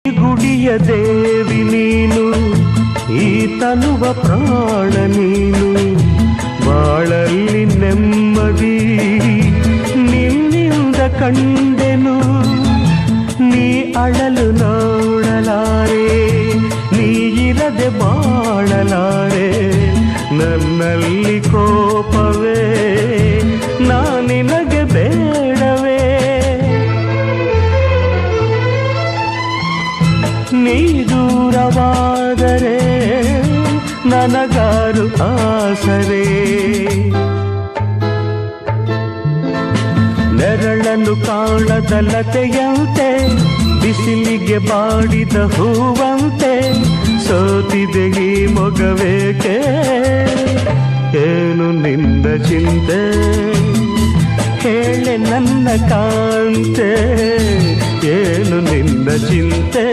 ಗುಡಿಯ ದೇವಿ ನೀನು, ಈ ತನುವ ಪ್ರಾಣ ನೀನು, ಬಾಳಲ್ಲಿ ನೆಮ್ಮದಿ ನಿನ್ನಿಂದ ಕಂಡೆನು. ನೀ ಅಳಲು ನೋಡಲಾರೆ, ನೀ ಇರದೆ ಬಾಳಲಾರೆ, ನನ್ನಲ್ಲಿ ಕೋಪವೇ ನಿನಗೆ ಬೇಡವೇ. ನೀ ದೂರವಾದರೆ ನನಗಾರು ಆಸರೆ, ನೆರಳನ್ನು ಕಾಣದ ಲತೆಯಂತೆ, ಬಿಸಿಲಿಗೆ ಬಾಡಿದ ಹೂವಂತೆ, ಸೋತಿದೆ ಈ ಮೊಗವೇಕೆ, ಏನು ನಿನ್ನ ಚಿಂತೆ, ಹೇಳೆ ನನ್ನ ಕಾಂತೆ, ಏನು ನಿನ್ನ ಚಿಂತೆ.